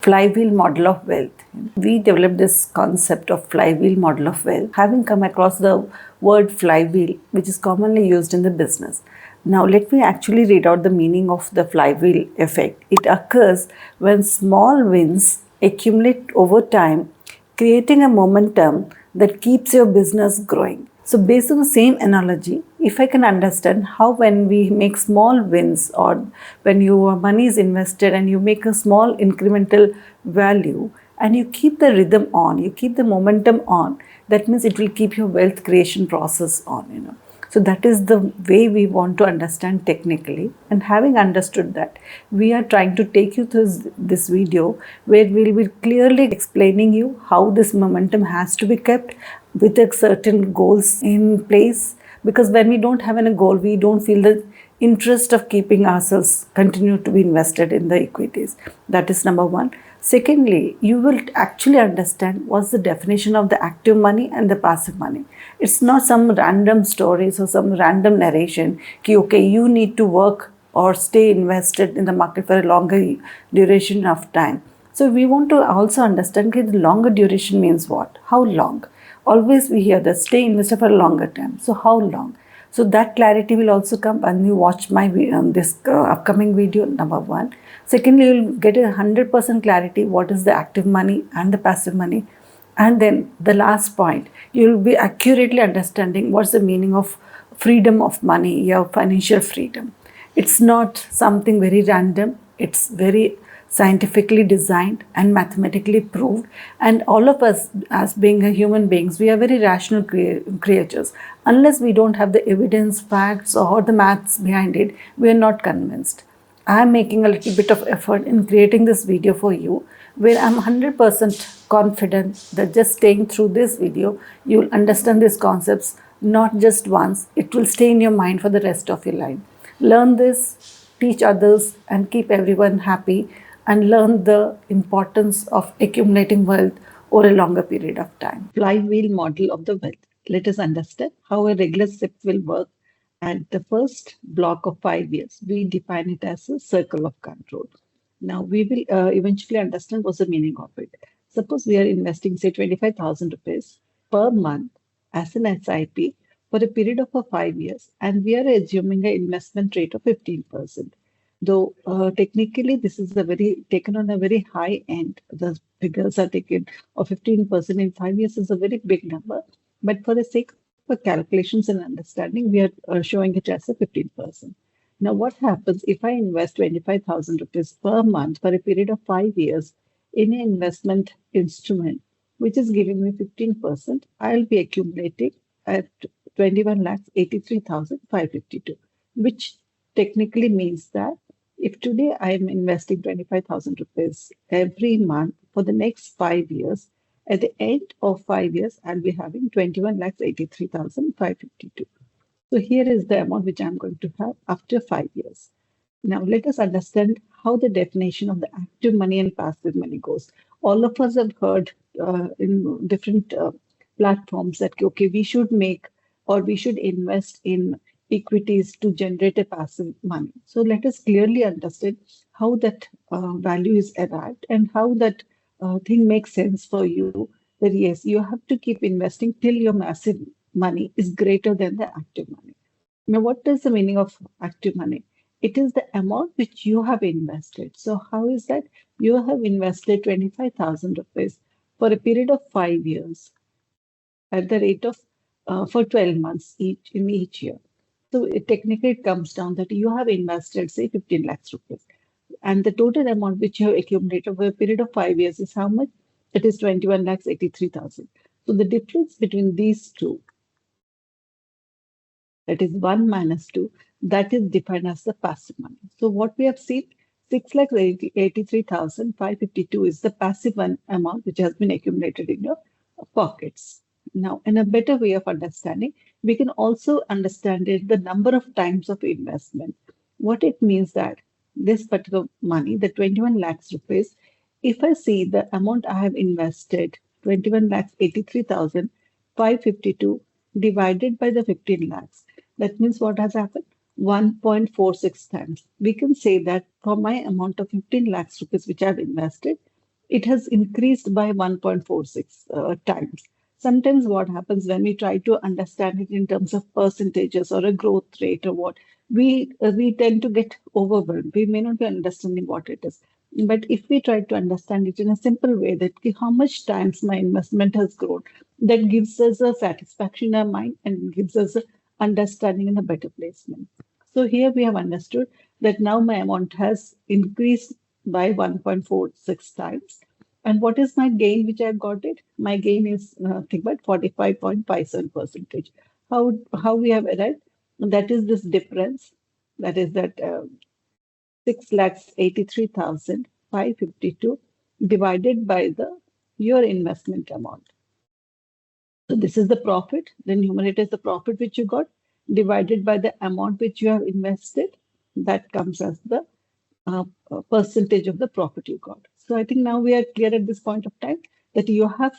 flywheel model of wealth. We developed this concept of flywheel model of wealth, having come across the word flywheel, which is commonly used in the business. Now, let me actually read out the meaning of the flywheel effect. It occurs when small wins accumulate over time, creating a momentum that keeps your business growing. So, based on the same analogy, if I can understand how when we make small wins or when your money is invested and you make a small incremental value and you keep the rhythm on, you keep the momentum on, that means it will keep your wealth creation process on. So that is the way we want to understand technically. And having understood that, we are trying to take you through this video where we'll be clearly explaining you how this momentum has to be kept with a certain goals in place. Because when we don't have any goal, we don't feel the interest of keeping ourselves continue to be invested in the equities. That is number one. Secondly, you will actually understand what's the definition of the active money and the passive money. It's not some random stories or some random narration ki, okay, you need to work or stay invested in the market for a longer duration of time. So we want to also understand that the longer duration means what? How long? Always we hear that stay invested for a longer time. So how long? So that clarity will also come when you watch my this upcoming video, number one. Secondly, you'll get 100% clarity what is the active money and the passive money. And then the last point, you'll be accurately understanding what's the meaning of freedom of money, your financial freedom. It's not something very random. It's very scientifically designed and mathematically proved. And all of us, as being human beings, we are very rational creatures. Unless we don't have the evidence, facts, or the maths behind it, we are not convinced. I am making a little bit of effort in creating this video for you, where I'm 100% confident that just staying through this video, you'll understand these concepts not just once, it will stay in your mind for the rest of your life. Learn this, teach others, and keep everyone happy, and learn the importance of accumulating wealth over a longer period of time. Flywheel model of the wealth. Let us understand how a regular SIP will work. At the first block of 5 years, we define it as a circle of control. Now, we will eventually understand what's the meaning of it. Suppose we are investing, say, 25,000 rupees per month as an SIP for a period of 5 years, and we are assuming an investment rate of 15%. Though technically this is taken on a very high end. The figures are taken of 15% in 5 years is a very big number. But for the sake of calculations and understanding, we are showing it as a 15%. Now, what happens if I invest 25,000 rupees per month for a period of 5 years in an investment instrument, which is giving me 15%, I'll be accumulating at 21,83,552, which technically means that if today I am investing 25,000 rupees every month for the next 5 years, at the end of 5 years, I'll be having 21,83,552. So here is the amount which I'm going to have after 5 years. Now let us understand how the definition of the active money and passive money goes. All of us have heard in different platforms that, okay, we should make or we should invest in equities to generate a passive money. So let us clearly understand how that value is arrived and how that thing makes sense for you. That yes, you have to keep investing till your massive money is greater than the active money. Now, what is the meaning of active money? It is the amount which you have invested. So how is that? You have invested 25,000 rupees for a period of 5 years at the rate of for 12 months in each year. So technically it comes down that you have invested, say, 15 lakhs rupees. And the total amount which you have accumulated over a period of 5 years is how much? It is 21,83,000. So the difference between these two, that is 1 minus 2, that is defined as the passive money. So what we have seen, 6,83,552 is the passive amount which has been accumulated in your pockets. Now, in a better way of understanding, we can also understand the number of times of investment. What it means that this particular money, the 21 lakhs rupees, if I see the amount I have invested, 21,83,552 divided by the 15 lakhs, that means what has happened? 1.46 times. We can say that for my amount of 15 lakhs rupees which I have invested, it has increased by 1.46 times. Sometimes what happens when we try to understand it in terms of percentages or a growth rate or what, we tend to get overwhelmed. We may not be understanding what it is. But if we try to understand it in a simple way, that how much times my investment has grown, that gives us a satisfaction in our mind and gives us a understanding and a better placement. So here we have understood that now my amount has increased by 1.46 times. And what is my gain which I've got it? My gain is nothing but 45.57 percentage. How we have arrived? That is this difference. That is that 6,83,552 divided by the your investment amount. So this is the profit. The numerator is the profit which you got divided by the amount which you have invested. That comes as the percentage of the profit you got. So I think now we are clear at this point of time that you have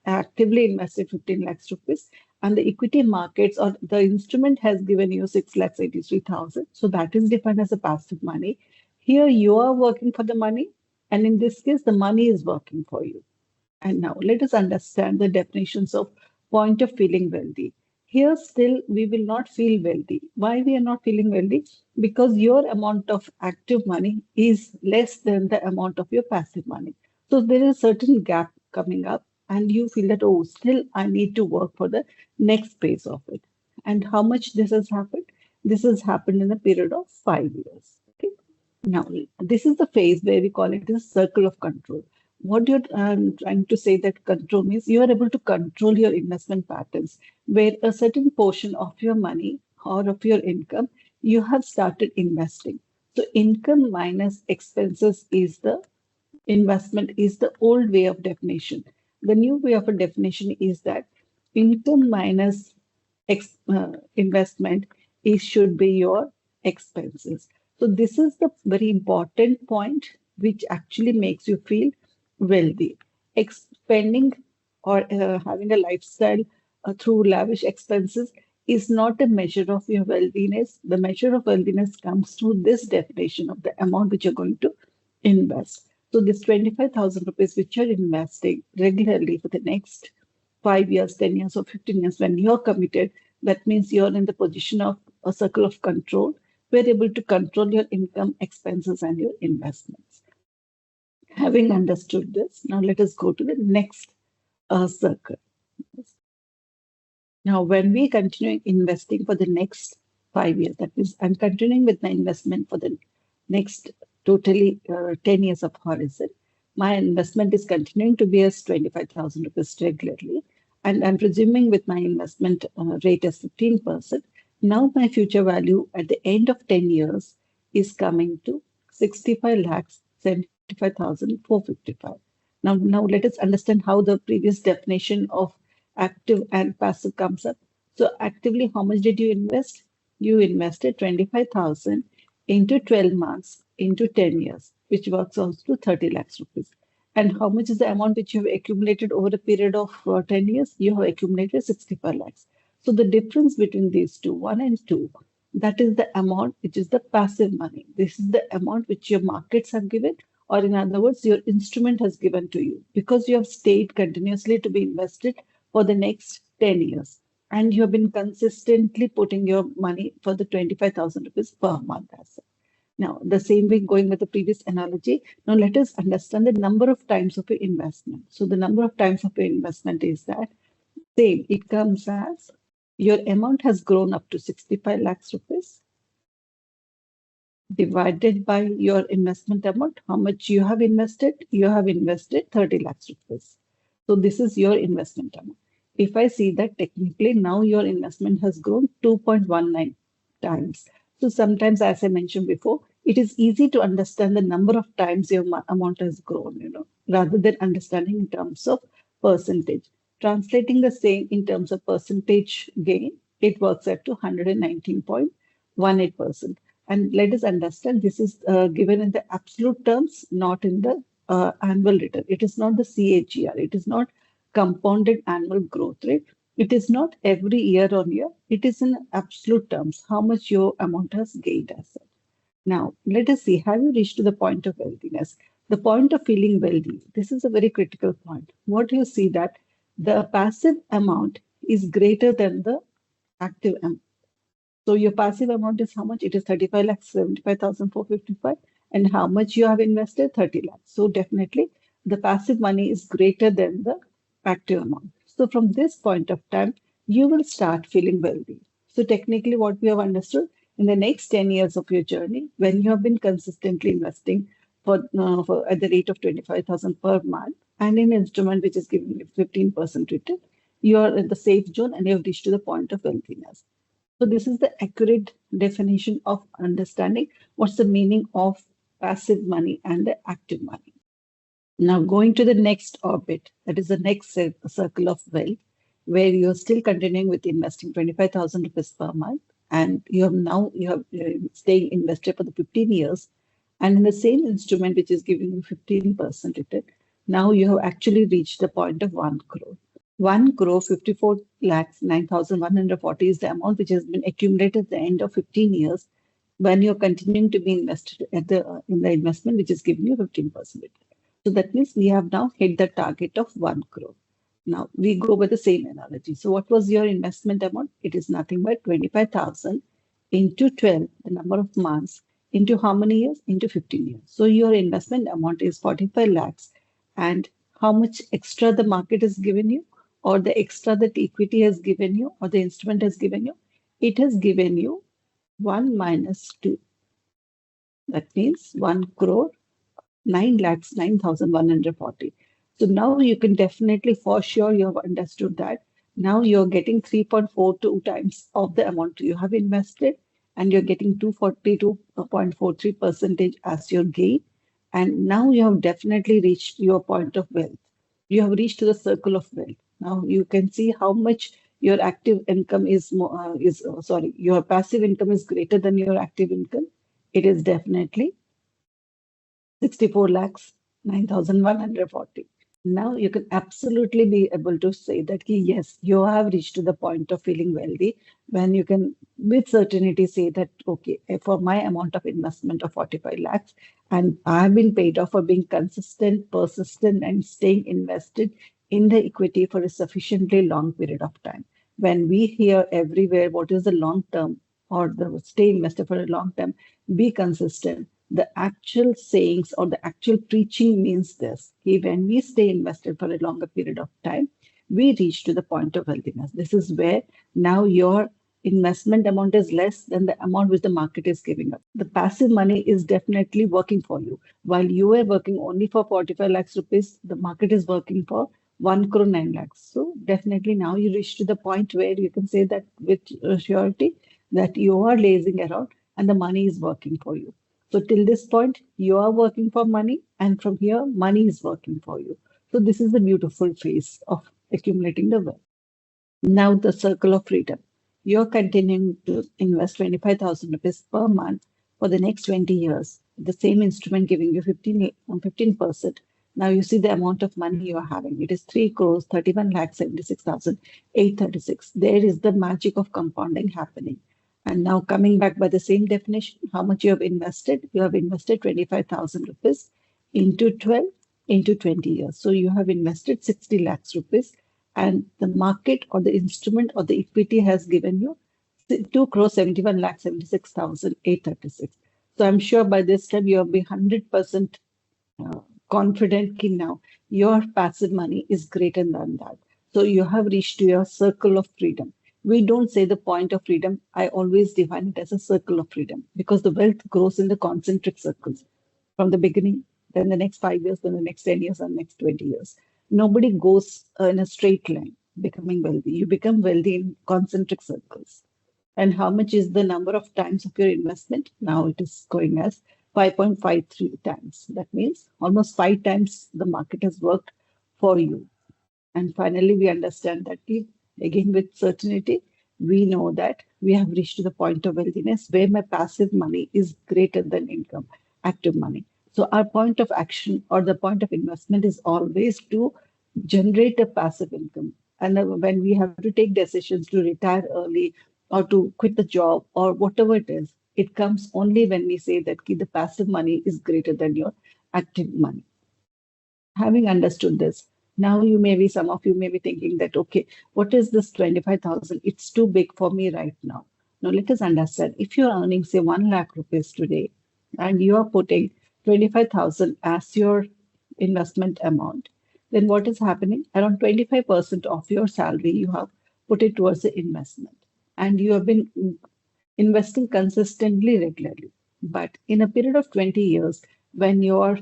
actively invested 15 lakhs rupees and the equity markets or the instrument has given you 6 lakhs 83,000. So that is defined as a passive money. Here you are working for the money, and in this case, the money is working for you. And now let us understand the definitions of point of feeling wealthy. Here still we will not feel wealthy. Why we are not feeling wealthy? Because your amount of active money is less than the amount of your passive money. So there is a certain gap coming up and you feel that, oh, still I need to work for the next phase of it. And how much this has happened? This has happened in a period of 5 years. Okay? Now, this is the phase where we call it a circle of control. What you're trying to say that control means you are able to control your investment patterns, where a certain portion of your money or of your income you have started investing. So, income minus expenses is the investment is the old way of definition. The new way of a definition is that income minus investment is should be your expenses. So this is the very important point which actually makes you feel wealthy. Spending or having a lifestyle through lavish expenses is not a measure of your wealthiness. The measure of wealthiness comes through this definition of the amount which you're going to invest. So this 25,000 rupees which you're investing regularly for the next 5 years, 10 years, or 15 years, when you're committed, that means you're in the position of a circle of control. We're able to control your income, expenses, and your investments. Having understood this, now let us go to the next circle. Now, when we continue investing for the next 5 years, that means I'm continuing with my investment for the next totally 10 years of horizon. My investment is continuing to be as 25,000 rupees regularly. And I'm presuming with my investment rate as 15%. Now, my future value at the end of 10 years is coming to 65 lakhs 75,455. Now let us understand how the previous definition of active and passive comes up. So actively, how much did you invest? You invested 25,000 into 12 months into 10 years, which works out to 30 lakhs rupees. And how much is the amount which you have accumulated over a period of 10 years? You have accumulated 65 lakhs. So the difference between these two, 1 and 2, that is the amount which is the passive money. This is the amount which your markets have given, or in other words, your instrument has given to you because you have stayed continuously to be invested for the next 10 years. And you have been consistently putting your money for the 25,000 rupees per month as well. Now, the same way going with the previous analogy, now let us understand the number of times of your investment. So the number of times of your investment is that same, it comes as your amount has grown up to 65 lakhs rupees divided by your investment amount. How much you have invested? You have invested 30 lakhs rupees. So this is your investment amount. If I see that technically now your investment has grown 2.19 times. So sometimes, as I mentioned before, it is easy to understand the number of times your amount has grown, rather than understanding in terms of percentage. Translating the same in terms of percentage gain, it works out to 119.18%. And let us understand this is given in the absolute terms, not in the annual return. It is not the CAGR. It is not compounded annual growth rate. It is not every year on year. It is in absolute terms, how much your amount has gained as such. Now, let us see, have you reached to the point of wealthiness? The point of feeling wealthy. This is a very critical point. What you see that the passive amount is greater than the active amount. So your passive amount is how much? It is 35 lakhs, 75,455. And how much you have invested? 30 lakhs. So definitely the passive money is greater than the active amount. So from this point of time, you will start feeling wealthy. So technically what we have understood in the next 10 years of your journey, when you have been consistently investing for at the rate of 25,000 per month and in an instrument which is giving you 15% return, you are in the safe zone and you have reached to the point of wealthiness. So this is the accurate definition of understanding what's the meaning of passive money and the active money. Now going to the next orbit, that is the next circle of wealth, where you're still continuing with investing 25,000 rupees per month, and you have staying invested for the 15 years, and in the same instrument which is giving you 15% return, now you have actually reached the point of 1 crore. 1 crore 54 lakhs 9,140 is the amount which has been accumulated at the end of 15 years when you're continuing to be invested at the in the investment which is giving you 15% return. So that means we have now hit the target of 1 crore. Now we go by the same analogy. So what was your investment amount? It is nothing but 25,000 into 12, the number of months, into how many years? Into 15 years. So your investment amount is 45 lakhs. And how much extra the market has given you, or the extra that equity has given you, or the instrument has given you? It has given you 1 minus 2. That means 1 crore 9 lakhs 9,140. So now you can definitely, for sure, you have understood that. Now you're getting 3.42 times of the amount you have invested, and you're getting 242.43 percentage as your gain. And now you have definitely reached your point of wealth. You have reached to the circle of wealth. Now you can see how much your active income is sorry, your passive income is greater than your active income. It is definitely 64 lakhs 9,140. Now you can absolutely be able to say that yes, you have reached to the point of feeling wealthy when you can with certainty say that, okay, for my amount of investment of 45 lakhs, and I've been paid off for being consistent, persistent, and staying invested in the equity for a sufficiently long period of time. When we hear everywhere what is the long term or the stay invested for a long term, be consistent, the actual sayings or the actual preaching means this. When we stay invested for a longer period of time, we reach to the point of wealthiness. This is where now your investment amount is less than the amount which the market is giving up. The passive money is definitely working for you. While you are working only for 45 lakhs rupees, the market is working for 1 crore 9 lakhs. So definitely now you reach to the point where you can say that with surety that you are lazing around and the money is working for you. So till this point, you are working for money, and from here, money is working for you. So this is the beautiful phase of accumulating the wealth. Now the circle of freedom. You're continuing to invest 25,000 rupees per month for the next 20 years. The same instrument giving you 15%. Now you see the amount of money you are having. It is 3 crores 31 lakhs 76,836. There is the magic of compounding happening. And now coming back by the same definition, how much you have invested? You have invested 25,000 rupees into 12 into 20 years. So you have invested 60 lakhs rupees, and the market or the instrument or the equity has given you 2 crore 71 lakh 76,836. So I'm sure by this time you'll be 100% confident that now your passive money is greater than that. So you have reached to your circle of freedom. We don't say the point of freedom. I always define it as a circle of freedom because the wealth grows in the concentric circles from the beginning, then the next 5 years, then the next 10 years, and next 20 years. Nobody goes in a straight line becoming wealthy. You become wealthy in concentric circles. And how much is the number of times of your investment? Now it is going as 5.53 times. That means almost 5 times the market has worked for you. And finally, we understand that again with certainty, we know that we have reached to the point of wealthiness where my passive money is greater than income, active money. So our point of action or the point of investment is always to generate a passive income. And when we have to take decisions to retire early or to quit the job or whatever it is, it comes only when we say that the passive money is greater than your active money. Having understood this, now some of you may be thinking that, okay, what is this 25,000? It's too big for me right now. Now let us understand, if you're earning say 1 lakh rupees today and you are putting 25,000 as your investment amount, then what is happening? Around 25% of your salary you have put it towards the investment, and you have been investing consistently regularly. But in a period of 20 years, when your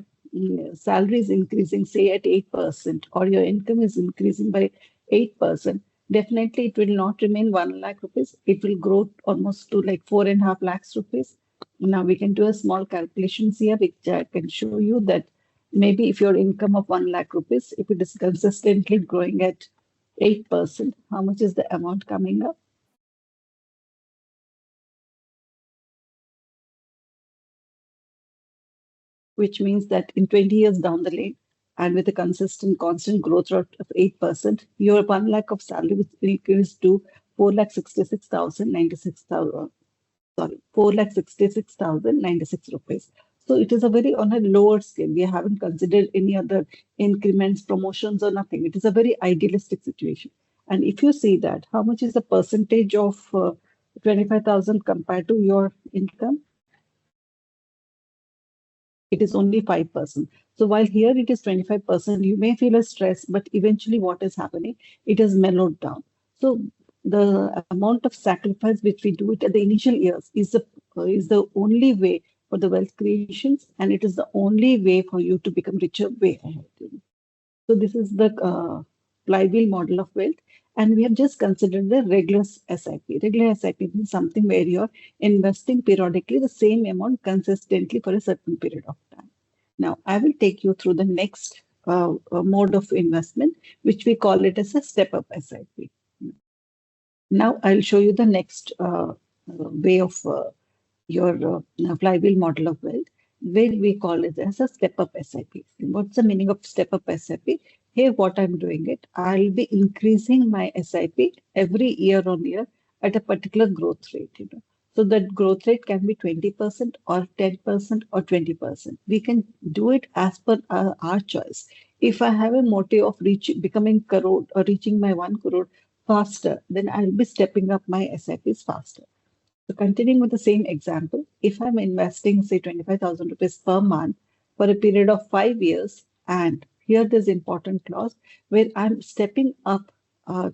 salary is increasing, say at 8%, or your income is increasing by 8%, definitely it will not remain 1 lakh rupees. It will grow almost to like 4.5 lakhs rupees. Now we can do a small calculations here, which I can show you that maybe if your income of 1 lakh rupees, if it is consistently growing at 8%, how much is the amount coming up? Which means that in 20 years down the lane, and with a consistent, constant growth rate of 8%, your 1 lakh of salary will increase to 4,66,096,000, sorry, 4,66,096 rupees. So it is a very on a lower scale. We haven't considered any other increments, promotions, or nothing. It is a very idealistic situation. And if you see that, how much is the percentage of 25,000 compared to your income? It is only 5%. So while here it is 25%, you may feel a stress, but eventually what is happening, it is mellowed down. So the amount of sacrifice which we do it at the initial years is the only way for the wealth creations, and it is the only way for you to become richer way ahead. So this is the flywheel model of wealth. And we have just considered the regular SIP. Regular SIP means something where you're investing periodically the same amount consistently for a certain period of time. Now, I will take you through the next mode of investment, which we call it as a step-up SIP. Now, I'll show you the next way of your flywheel model of wealth, where we call it as a step-up SIP. What's the meaning of step-up SIP? Here, what I'm doing it, I'll be increasing my SIP every year on year at a particular growth rate. So that growth rate can be 20% or 10% or 20%. We can do it as per our choice. If I have a motive of becoming crore or reaching my 1 crore faster, then I'll be stepping up my SIPs faster. So continuing with the same example, if I'm investing, say, 25,000 rupees per month for a period of 5 years, and here there's important clause where I'm stepping up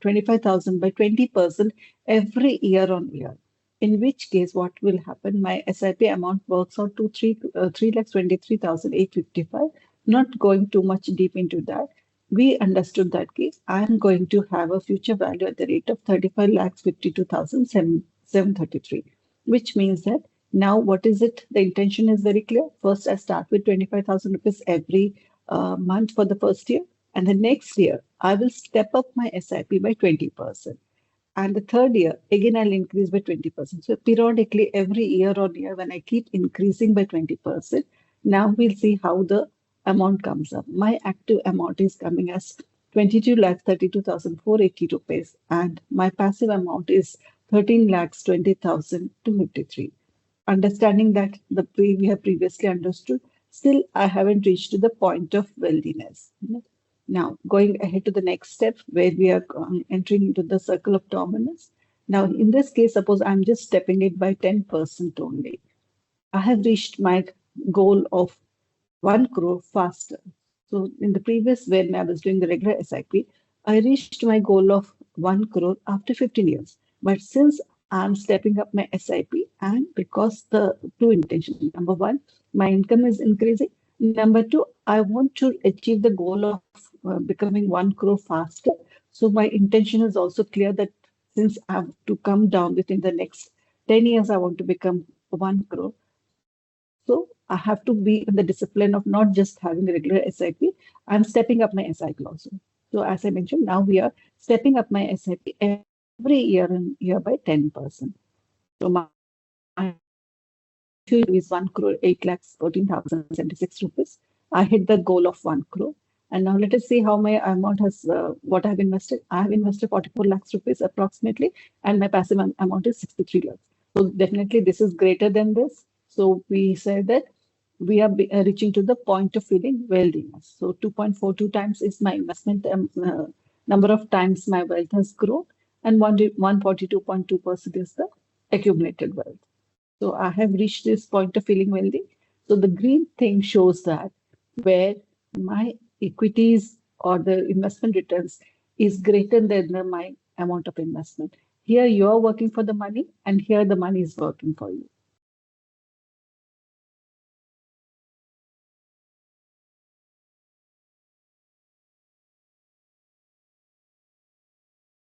25,000 by 20% every year on year. In which case, what will happen? My SIP amount works out to 3,23,855. Not going too much deep into that. We understood that case. I'm going to have a future value at the rate of 35,52,733, which means that now what is it? The intention is very clear. First, I start with 25,000 rupees every month for the first year. And the next year, I will step up my SIP by 20%. And the third year, again, I'll increase by 20%. So periodically, every year on year, when I keep increasing by 20%, now we'll see how the amount comes up. My active amount is coming as 22,32,480 rupees, and my passive amount is 13,20,253. Understanding that we have previously understood, still I haven't reached to the point of wealthiness. Now, going ahead to the next step where we are entering into the circle of dominance. Now, in this case, suppose I'm just stepping it by 10% only. I have reached my goal of 1 crore faster. So in the previous, when I was doing the regular SIP, I reached my goal of 1 crore after 15 years. But since I'm stepping up my SIP, and because the two intentions, number one, my income is increasing. Number two, I want to achieve the goal of becoming 1 crore faster. So my intention is also clear that since I have to come down within the next 10 years, I want to become 1 crore. So I have to be in the discipline of not just having a regular SIP, I'm stepping up my SIP also. So as I mentioned, now we are stepping up my SIP every year and year by 10%. So my is 1 crore 8 lakhs 14,076 rupees. I hit the goal of 1 crore. And now let us see how my amount has, what I've invested. I have invested 44 lakhs rupees approximately, and my passive amount is 63 lakhs. So definitely this is greater than this. So we say that reaching to the point of feeling wealthiness. So 2.42 times is my investment number of times my wealth has grown, and 142.2% is the accumulated wealth. So I have reached this point of feeling wealthy. So the green thing shows that where my equities or the investment returns is greater than my amount of investment. Here you are working for the money, and here the money is working for you.